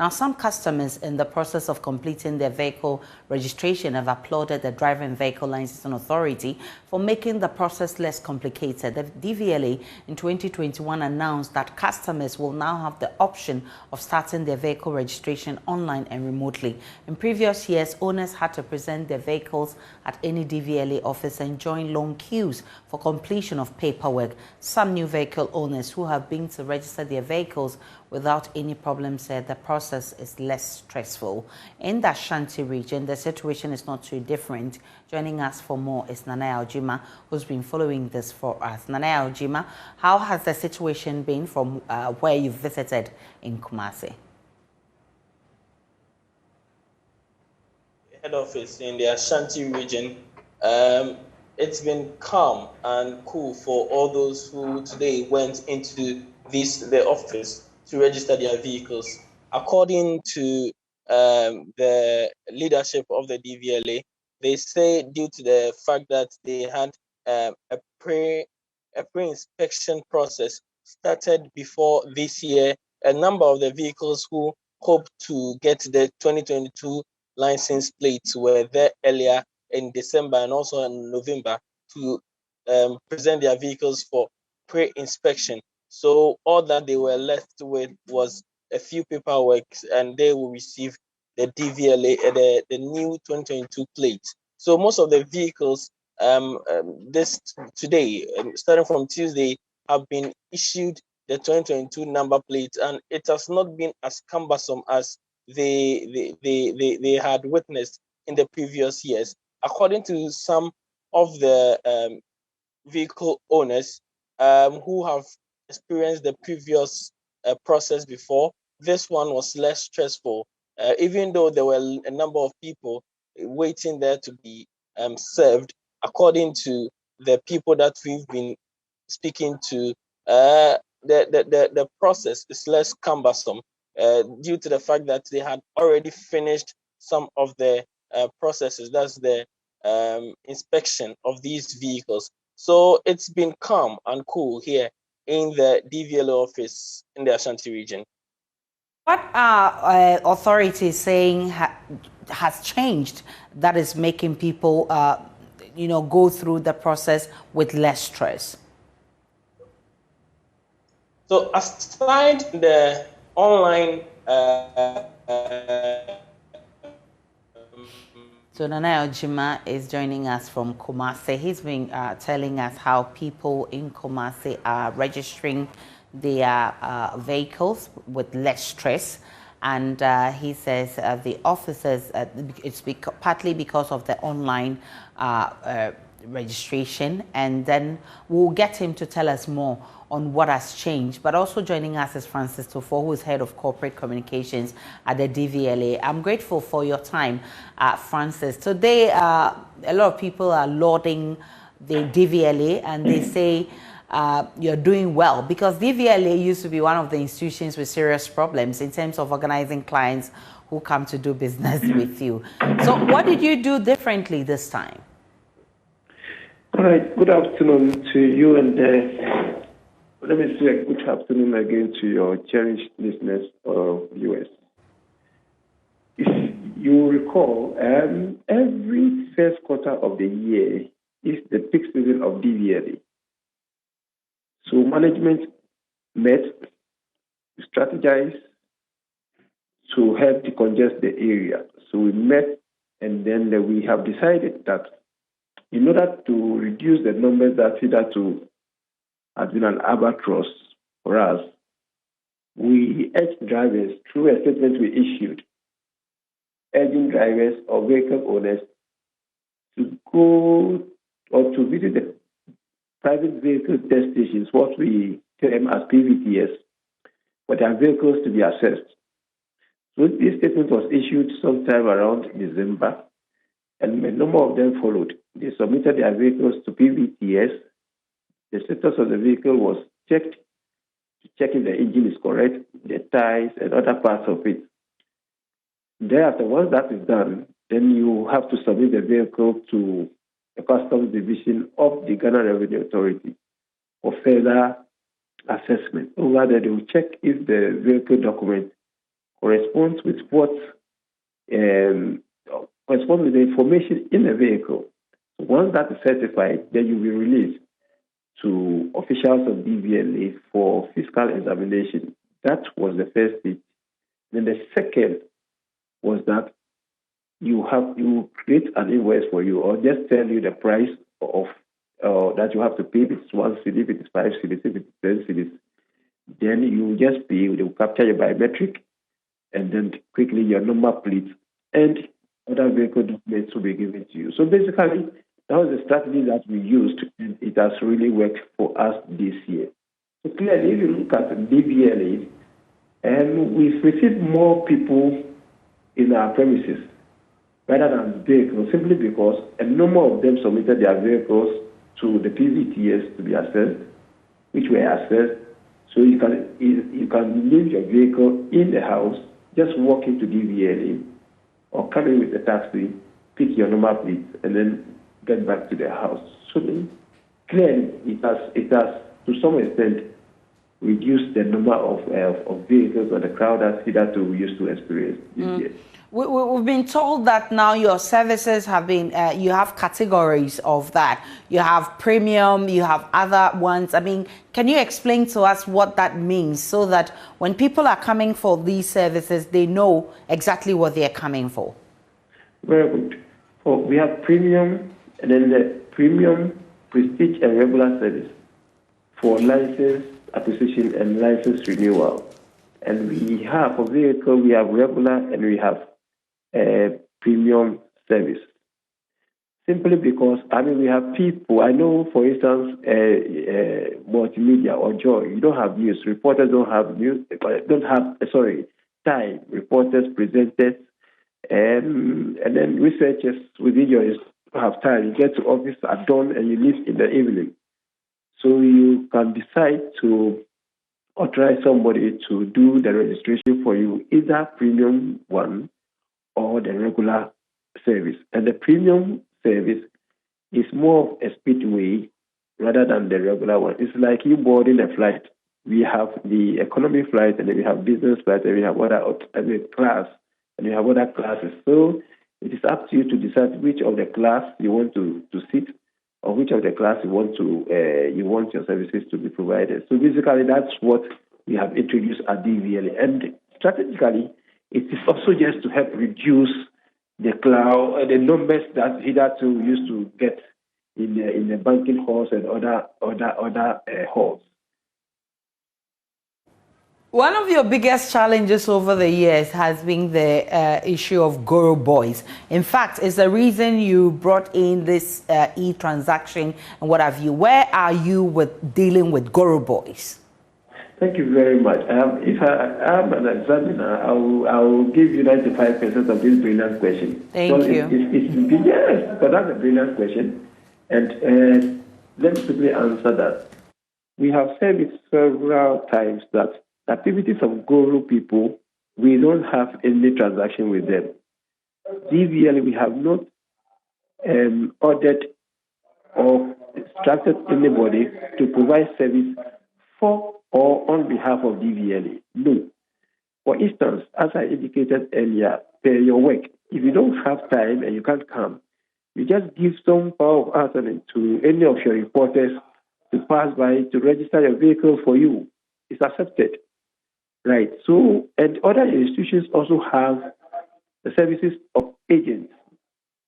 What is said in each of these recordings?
Now, some customers in the process of completing their vehicle registration have applauded the Driving Vehicle Licensing Authority for making the process less complicated. The DVLA in 2021 announced that customers will now have the option of starting their vehicle registration online and remotely. In previous years, owners had to present their vehicles at any DVLA office and join long queues for completion of paperwork. Some new vehicle owners who have been to register their vehicles without any problem said the process is less stressful. In the Ashanti region, the situation is not too different. Joining us for more is Nanaya Ojima, who's been following this for us. Nanaya Ojima, how has the situation been from where you visited in Kumasi? Head office in the Ashanti region, it's been calm and cool for all those who today went into the office to register their vehicles. According to the leadership of the DVLA, they say due to the fact that they had a pre-inspection process started before this year, a number of the vehicles who hope to get the 2022 license plates were there earlier in December and also in November to present their vehicles for pre-inspection. So all that they were left with was a few paperwork, and they will receive the DVLA, the new 2022 plates. So most of the vehicles today, starting from Tuesday, have been issued the 2022 number plates, and it has not been as cumbersome as they had witnessed in the previous years. According to some of the vehicle owners who have experienced the previous process before, this one was less stressful, even though there were a number of people waiting there to be served. According to the people that we've been speaking to, the process is less cumbersome due to the fact that they had already finished some of the processes. That's the inspection of these vehicles. So it's been calm and cool here in the DVLA office in the Ashanti region. What are authorities saying has changed that is making people, go through the process with less stress? So aside the online So Nanaya Ojima is joining us from Kumasi. He's been telling us how people in Kumasi are registering their vehicles with less stress. And he says the officers, it's partly because of the online registration. And then we'll get him to tell us more on what has changed. But also joining us is Francis Tufo, who is head of corporate communications at the DVLA. I'm grateful for your time, Francis. Today, a lot of people are lauding the DVLA, and they say you're doing well, because DVLA used to be one of the institutions with serious problems in terms of organizing clients who come to do business with you. So what did you do differently this time? All right, good afternoon to you, and let me say a good afternoon again to your cherished listeners or viewers. If you recall, every first quarter of the year is the peak season of DVLA. So management met, strategized to help decongest the area. So we met, and then we have decided that in order to reduce the numbers that hitherto has been an albatross for us, we urged drivers through a statement we issued, urging drivers or vehicle owners to go or to visit the private vehicle test stations, what we term as PVTS, for their vehicles to be assessed. So this statement was issued sometime around December, and a number of them followed. They submitted their vehicles to PVTS. The status of the vehicle was checked to check if the engine is correct, the tires, and other parts of it. Thereafter, once that is done, then you have to submit the vehicle to the Customs Division of the Ghana Revenue Authority for further assessment. Over there, they will check if the vehicle document corresponds with corresponds with the information in the vehicle. Once that is certified, then you will be released to officials of DVLA for physical examination. That was the first stage. Then the second was that you create an invoice for you, or just tell you the price of that you have to pay. If it's 1 cedi, if it's 5 cedis, if it's 10 cedis, then you just pay. They will capture your biometric, and then quickly your number plate and other vehicle documents will be given to you. So basically, that was the strategy that we used, and it has really worked for us this year. So clearly, if you look at DVLA, and we've received more people in our premises rather than vehicles, simply because a number of them submitted their vehicles to the PVTS to be assessed, which were assessed. So you can leave your vehicle in the house, just walk into DVLA, or come in with a taxi, pick your number plate, and then get back to the house. So then, clearly, it has to some extent reduced the number of vehicles or the crowd that hitherto we used to experience this year. We've been told that now your services have been, you have categories of that. You have premium, you have other ones. I mean, can you explain to us what that means so that when people are coming for these services, they know exactly what they're coming for? Very good. We have premium, and then the premium, prestige, and regular service for license acquisition and license renewal. And we have, for vehicle, we have regular and we have premium service. Simply because, we have people, I know, for instance, multimedia or Joy, you don't have news. Reporters don't have news, time. Reporters, presenters, and then researchers within your institute have time. You get to office at dawn and you leave in the evening. So you can decide to authorize somebody to do the registration for you, either premium one or the regular service. And the premium service is more of a speedway rather than the regular one. It's like you boarding a flight. We have the economy flight, and then we have business flight, and we have other class, and we have other classes. So it is up to you to decide which of the class you want to sit, or which of the class you want your services to be provided. So basically, that's what we have introduced at DVLA. And strategically, it is also just to help reduce the numbers that hitherto used to get in the banking halls and other halls. One of your biggest challenges over the years has been the issue of Goro boys. In fact, it's the reason you brought in this e-transaction and what have you. Where are you with dealing with Goro boys? Thank you very much. If I am an examiner, I will give you 95% of this brilliant question. Thank you. Yes, but that's a brilliant question. And let me simply answer that. We have said it several times that activities of Goro people, we don't have any transaction with them. DVLA, we have not ordered or instructed anybody to provide service for or on behalf of DVLA. No. For instance, as I indicated earlier, per your work, if you don't have time and you can't come, you just give some power of attorney to any of your reporters to pass by to register your vehicle for you. It's accepted. Right. So, and other institutions also have the services of agents,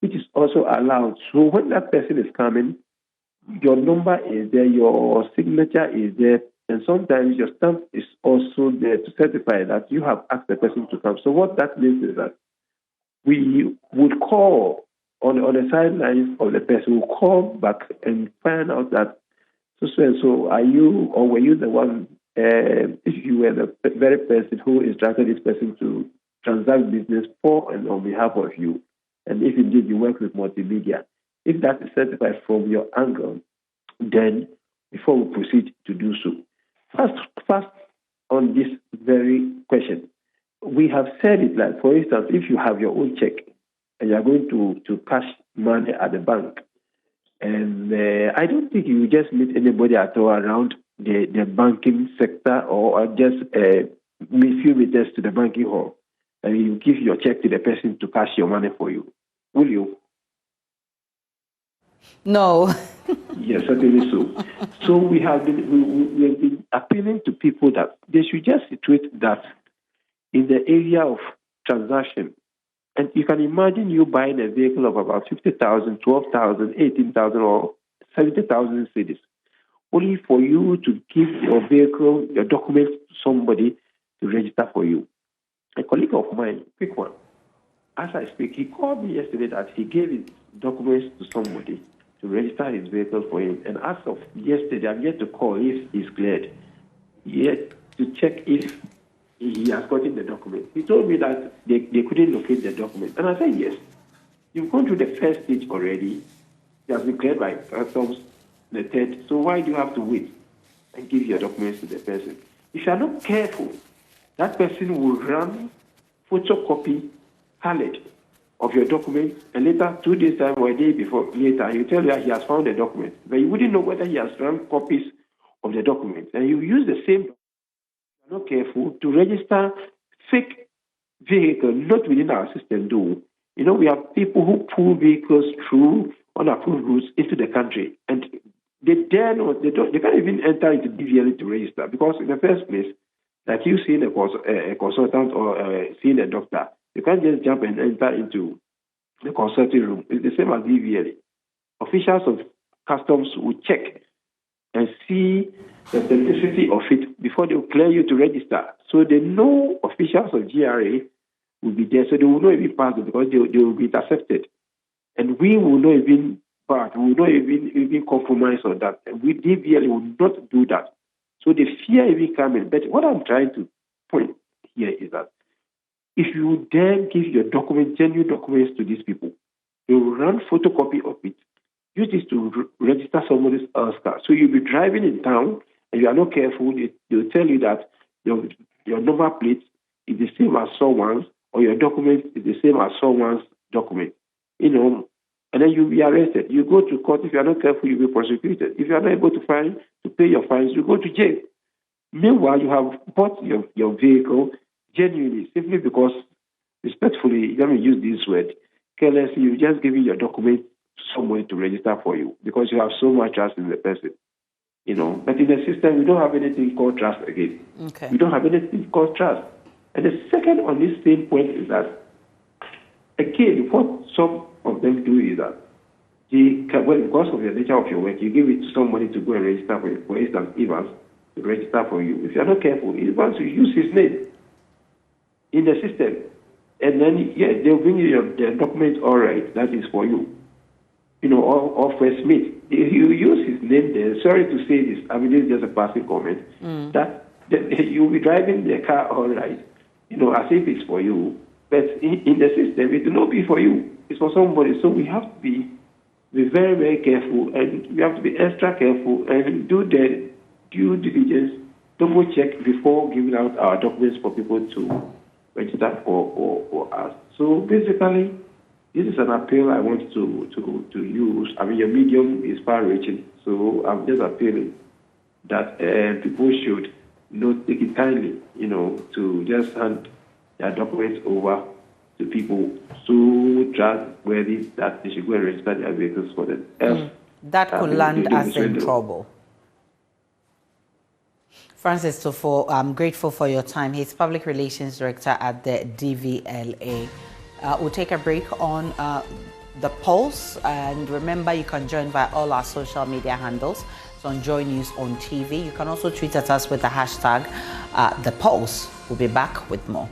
which is also allowed. So when that person is coming, your number is there, your signature is there, and sometimes your stamp is also there to certify that you have asked the person to come. So what that means is that we would call on the sidelines of the person, will call back and find out that so are you, or were you the one, if you were the very person who instructed this person to transact business for and on behalf of you, and if indeed you work with multimedia, if that is certified from your angle, then before we proceed to do so. First on this very question, we have said it like, for instance, if you have your own check and you are going to cash money at the bank, and I don't think you just meet anybody at all around the banking sector or just a few meters to the banking hall. and you give your check to the person to cash your money for you. Will you? No. Yes, certainly so. So we have been appealing to people that they should just situate that in the area of transaction. And you can imagine you buying a vehicle of about 50,000, 12,000, 18,000, or 70,000 cedis, only for you to give your vehicle, your documents to somebody to register for you. A colleague of mine, quick one, as I speak, he called me yesterday that he gave his documents to somebody to register his vehicle for him. And as of yesterday, I'm yet to call if he's cleared, yet to check if he has gotten the document. He told me that they couldn't locate the document. And I said, yes, you've gone through the first stage already. It has been cleared by customs, the third. So why do you have to wait and give your documents to the person? If you are not careful, that person will run photocopy palette of your documents, and later, 2 days time or a day before later, he tell you that he has found the document. But you wouldn't know whether he has run copies of the documents. And you use the same document. If you're not careful to register fake vehicle, not within our system, though. You know, we have people who pull vehicles through unapproved routes into the country, and they dare not, they can't even enter into DVLA to register, because in the first place, like you seeing a consultant or seeing a doctor, you can't just jump and enter into the consulting room. It's the same as DVLA. Officials of customs will check and see the authenticity of it before they will clear you to register. So they know officials of GRA will be there, so they will not even pass it because they will be intercepted. And we will not even pass, we will not even compromise on that. And we DVLA will not do that. So the fear even coming. But what I'm trying to point here is that if you then give your documents, genuine documents to these people, they will run photocopy of it, use this to register somebody else's car. So you'll be driving in town, and you are not careful, they'll tell you that your number plate is the same as someone's, or your document is the same as someone's document. You know, and then you'll be arrested. You go to court. If you are not careful, you'll be prosecuted. If you are not able to pay your fines, you go to jail. Meanwhile, you have bought your vehicle genuinely, simply because, respectfully, let me use this word, carelessly, you just giving your document to someone to register for you because you have so much trust in the person. You know, but in the system, we don't have anything called trust again. Okay. We don't have anything called trust. And the second on this same point is that, again, what some of them do is that, because of the nature of your work, you give it to somebody to go and register for you. For instance, Evans, to register for you. If you're not careful, Evans will use his name in the system. And then, they'll bring you the document, all right, that is for you. You know, or for Smith. If you use his name there, sorry to say this, I mean, this is just a passing comment, that you'll be driving the car, all right, you know, as if it's for you. But in the system, it will not be for you. It's for somebody. So we have to be very, very careful, and we have to be extra careful and do the due diligence, double check before giving out our documents for people to register for us. So basically, this is an appeal I want to use. I mean, your medium is far-reaching, so I'm just appealing that people should not take it kindly, you know, to just hand their documents over to people so trustworthy that they should go and register their vehicles for them. That could land us in trouble. Francis Tofo, I'm grateful for your time. He's Public Relations Director at the DVLA. We'll take a break on the Pulse, and remember you can join via all our social media handles. So on JoyNews on TV. You can also tweet at us with the hashtag The Pulse. We'll be back with more.